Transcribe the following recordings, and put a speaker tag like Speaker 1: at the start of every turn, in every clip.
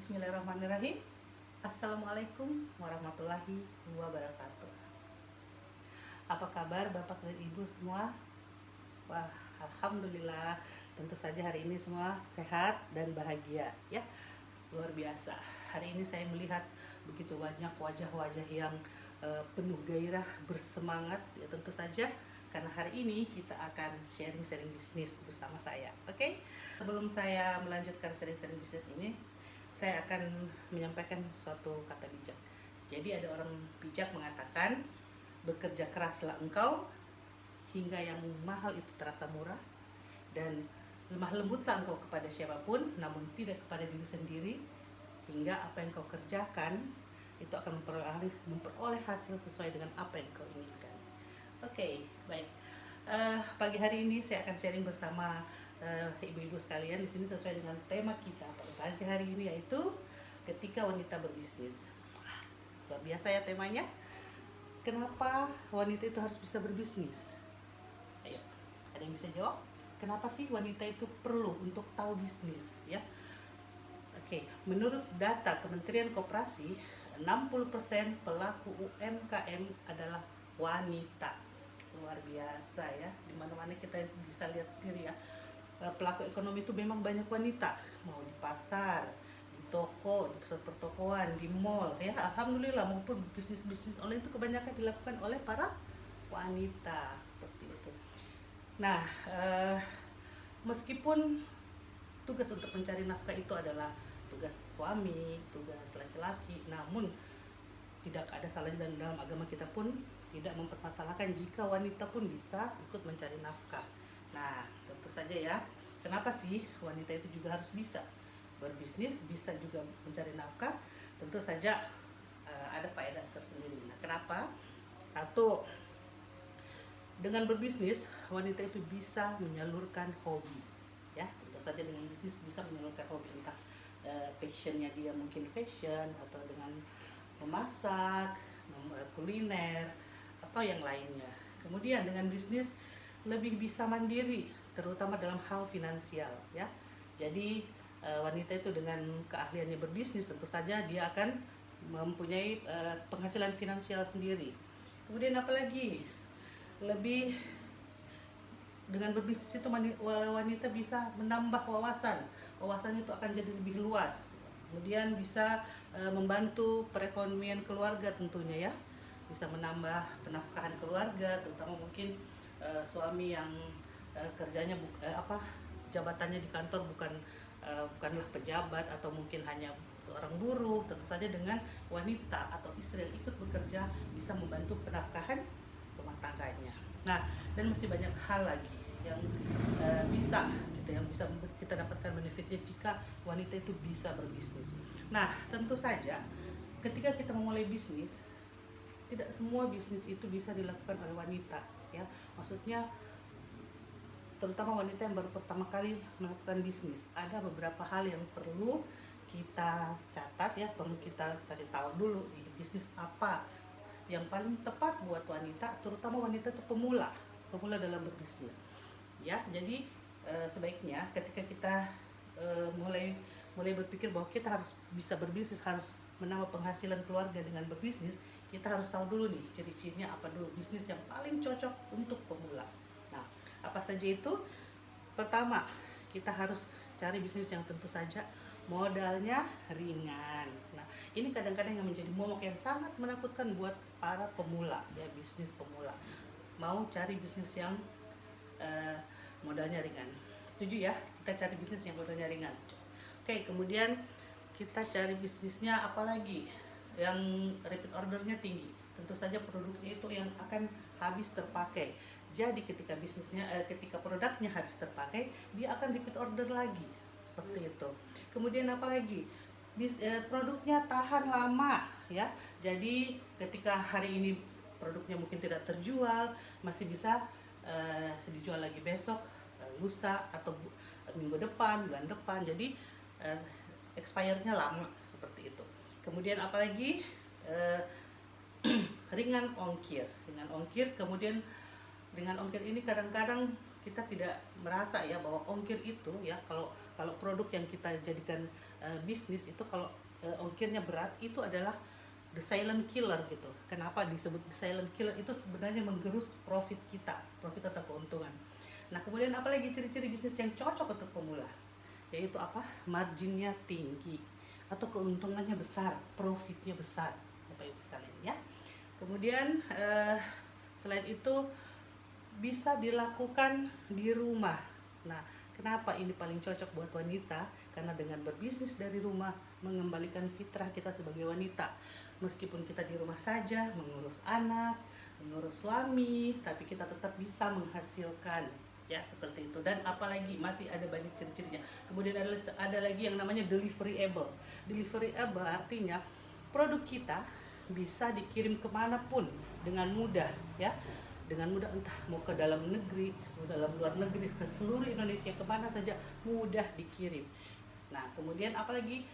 Speaker 1: Bismillahirrahmanirrahim. Assalamualaikum warahmatullahi wabarakatuh. Apa kabar Bapak dan Ibu semua? Wah, Alhamdulillah. Tentu saja hari ini semua sehat dan bahagia ya. Luar biasa. Hari ini saya melihat begitu banyak wajah-wajah yang penuh gairah, bersemangat ya, tentu saja karena hari ini kita akan sharing-sharing bisnis bersama saya. Oke? Sebelum saya melanjutkan sharing-sharing bisnis ini, saya akan menyampaikan suatu kata bijak. Jadi ada orang bijak mengatakan, bekerja keraslah engkau hingga yang mahal itu terasa murah, dan lemah lembutlah engkau kepada siapapun, namun tidak kepada diri sendiri, hingga apa yang kau kerjakan itu akan memperoleh hasil sesuai dengan apa yang kau inginkan. Oke, baik. Pagi hari ini saya akan sharing bersama ibu-ibu sekalian di sini sesuai dengan tema kita pada pagi hari ini, yaitu ketika wanita berbisnis. Luar biasa ya temanya. Kenapa wanita itu harus bisa berbisnis? Ayo, ada yang bisa jawab? Kenapa sih wanita itu perlu untuk tahu bisnis ya? Oke, menurut data Kementerian Koperasi, 60% pelaku UMKM adalah wanita. Luar biasa ya, dimana-mana kita bisa lihat sendiri ya, pelaku ekonomi itu memang banyak wanita, mau di pasar, di toko, di pusat pertokoan, di mall ya, alhamdulillah, maupun bisnis-bisnis online itu kebanyakan dilakukan oleh para wanita seperti itu. Nah, meskipun tugas untuk mencari nafkah itu adalah tugas suami, tugas laki-laki, namun tidak ada salahnya, dan dalam agama kita pun tidak mempermasalahkan jika wanita pun bisa ikut mencari nafkah. Nah, tentu saja ya, kenapa sih wanita itu juga harus bisa berbisnis, bisa juga mencari nafkah? Tentu saja ada faedah tersendiri. Nah, kenapa? Satu, dengan berbisnis wanita itu bisa menyalurkan hobi ya. Tentu saja dengan bisnis bisa menyalurkan hobi, entah passionnya dia mungkin fashion, atau dengan memasak, kuliner, atau yang lainnya. Kemudian dengan bisnis lebih bisa mandiri, terutama dalam hal finansial ya. Jadi wanita itu dengan keahliannya berbisnis, tentu saja dia akan mempunyai penghasilan finansial sendiri. Kemudian apalagi, lebih dengan berbisnis itu wanita bisa menambah wawasannya itu akan jadi lebih luas. Kemudian bisa membantu perekonomian keluarga tentunya ya, bisa menambah penafkahan keluarga, terutama mungkin suami yang kerjanya jabatannya di kantor bukanlah pejabat, atau mungkin hanya seorang buruh. Tentu saja dengan wanita atau istri yang ikut bekerja bisa membantu penafkahan rumah tangganya. Nah, dan masih banyak hal lagi yang bisa kita dapatkan benefitnya jika wanita itu bisa berbisnis. Nah, tentu saja ketika kita memulai bisnis, tidak semua bisnis itu bisa dilakukan oleh wanita ya. Maksudnya terutama wanita yang baru pertama kali melakukan bisnis, ada beberapa hal yang perlu kita catat ya, perlu kita cari tahu dulu nih, bisnis apa yang paling tepat buat wanita, terutama wanita itu pemula dalam berbisnis ya. Jadi sebaiknya ketika kita mulai berpikir bahwa kita harus bisa berbisnis, harus menambah penghasilan keluarga dengan berbisnis, kita harus tahu dulu nih ciri-cirinya apa dulu bisnis yang paling cocok untuk pemula. Nah, apa saja itu? Pertama, kita harus cari bisnis yang tentu saja modalnya ringan. Nah, ini kadang-kadang yang menjadi momok yang sangat menakutkan buat para pemula ya, bisnis pemula. Mau cari bisnis yang modalnya ringan. Setuju ya? Kita cari bisnis yang modalnya ringan. Oke, kemudian kita cari bisnisnya apalagi yang repeat ordernya tinggi. Tentu saja produknya itu yang akan habis terpakai. Jadi ketika ketika produknya habis terpakai, dia akan repeat order lagi. Seperti itu. Kemudian apalagi? Produknya tahan lama ya. Jadi ketika hari ini produknya mungkin tidak terjual, masih bisa dijual lagi besok, lusa, atau minggu depan, bulan depan. Jadi expirednya lama seperti itu. Kemudian apalagi ringan ongkir. Kemudian dengan ongkir ini kadang-kadang kita tidak merasa ya bahwa ongkir itu ya, kalau produk yang kita jadikan bisnis itu, kalau ongkirnya berat, itu adalah the silent killer gitu. Kenapa disebut the silent killer? Itu sebenarnya menggerus profit kita, profit atau keuntungan. Nah, kemudian apalagi ciri-ciri bisnis yang cocok untuk pemula? Yaitu apa? Marginnya tinggi atau keuntungannya besar, profitnya besar, Bapak Ibu sekalian ya. Kemudian selain itu bisa dilakukan di rumah. Nah, kenapa ini paling cocok buat wanita? Karena dengan berbisnis dari rumah mengembalikan fitrah kita sebagai wanita. Meskipun kita di rumah saja mengurus anak, mengurus suami, tapi kita tetap bisa menghasilkan, ya seperti itu. Dan apalagi masih ada banyak ciri-cirinya. Kemudian ada lagi yang namanya deliverable. Deliverable artinya produk kita bisa dikirim kemanapun dengan mudah, ya, dengan mudah, entah mau ke dalam negeri, mau dalam luar negeri, ke seluruh Indonesia, kemana saja mudah dikirim. Nah, kemudian apalagi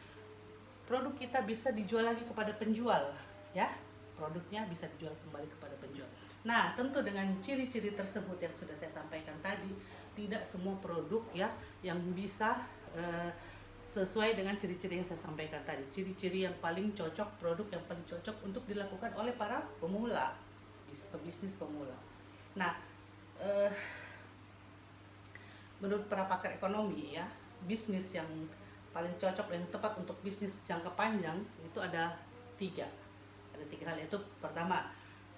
Speaker 1: produk kita bisa dijual lagi kepada penjual, ya, produknya bisa dijual kembali kepada penjual. Nah, tentu dengan ciri-ciri tersebut yang sudah saya sampaikan tadi, tidak semua produk ya yang bisa sesuai dengan ciri-ciri yang saya sampaikan tadi. Ciri-ciri yang paling cocok, produk yang paling cocok untuk dilakukan oleh para pemula, pebisnis pemula. Nah, menurut para pakar ekonomi ya, bisnis yang paling cocok, yang tepat untuk bisnis jangka panjang itu ada tiga hal, yaitu pertama,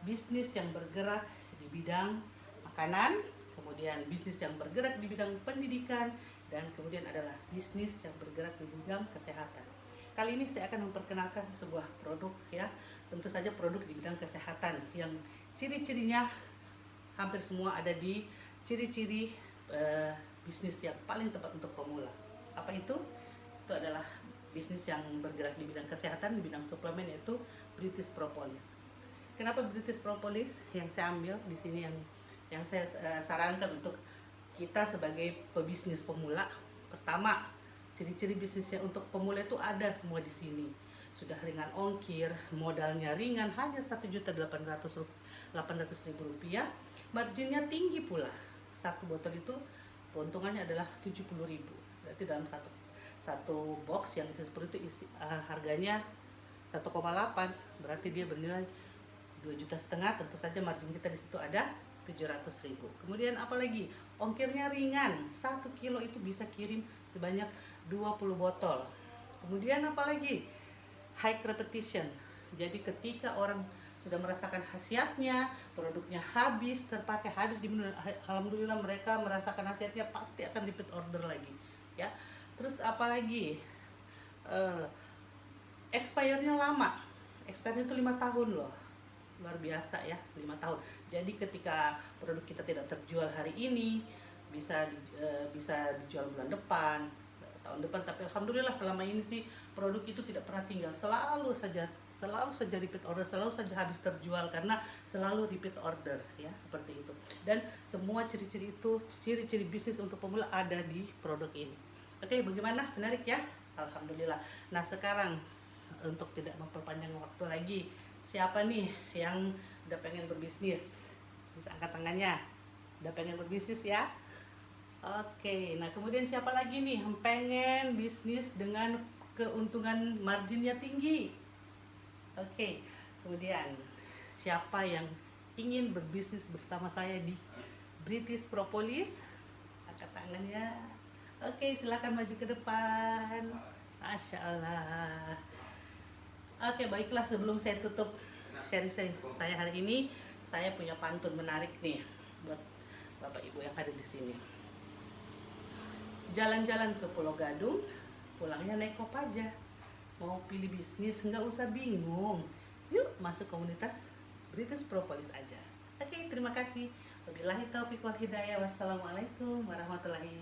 Speaker 1: bisnis yang bergerak di bidang makanan, kemudian bisnis yang bergerak di bidang pendidikan, dan kemudian adalah bisnis yang bergerak di bidang kesehatan. Kali ini saya akan memperkenalkan sebuah produk ya, tentu saja produk di bidang kesehatan yang ciri-cirinya hampir semua ada di ciri-ciri bisnis yang paling tepat untuk pemula. Apa itu? Itu adalah bisnis yang bergerak di bidang kesehatan, di bidang suplemen, yaitu British Propolis. Kenapa British Propolis yang saya ambil di sini, yang saya sarankan untuk kita sebagai pebisnis pemula? Pertama, ciri-ciri bisnisnya untuk pemula itu ada semua di sini. Sudah ringan ongkir, modalnya ringan, hanya Rp1.800.000, marginnya tinggi pula. Satu botol itu keuntungannya adalah Rp70.000. Berarti dalam satu box yang isi seperti itu harganya 1,8, berarti dia bernilai 2,5 juta. Tentu saja margin kita di situ ada 700.000. Kemudian apalagi? Ongkirnya ringan, 1 kilo itu bisa kirim sebanyak 20 botol. Kemudian apalagi? High repetition. Jadi ketika orang sudah merasakan khasiatnya, produknya habis, terpakai, habis diminum, alhamdulillah mereka merasakan khasiatnya, pasti akan repeat order lagi, ya. Terus apalagi? Expirednya lama. Expirednya itu 5 tahun loh. Luar biasa ya, 5 tahun. Jadi ketika produk kita tidak terjual hari ini, bisa dijual bulan depan, tahun depan. Tapi alhamdulillah selama ini sih produk itu tidak pernah tinggal, selalu saja repeat order, selalu saja habis terjual, karena selalu repeat order ya, seperti itu. Dan semua ciri-ciri itu, ciri-ciri bisnis untuk pemula ada di produk ini. Oke, bagaimana? Menarik ya? Alhamdulillah. Nah, sekarang untuk tidak memperpanjang waktu lagi, siapa nih yang udah pengen berbisnis? Bisa angkat tangannya. Udah pengen berbisnis ya? Oke, nah kemudian siapa lagi nih yang pengen bisnis dengan keuntungan marginnya tinggi? Oke, kemudian siapa yang ingin berbisnis bersama saya di British Propolis? Angkat tangannya. Oke, silakan maju ke depan. Masya Allah. Oke, baiklah, sebelum saya tutup sharing saya hari ini, saya punya pantun menarik nih buat Bapak Ibu yang ada di sini. Jalan-jalan ke Pulau Gadung, pulangnya naik Kopaja. Mau pilih bisnis nggak usah bingung, yuk masuk komunitas British Propolis aja. Oke, terima kasih. Wabillahi taufiq wal hidayah. Wassalamualaikum warahmatullahi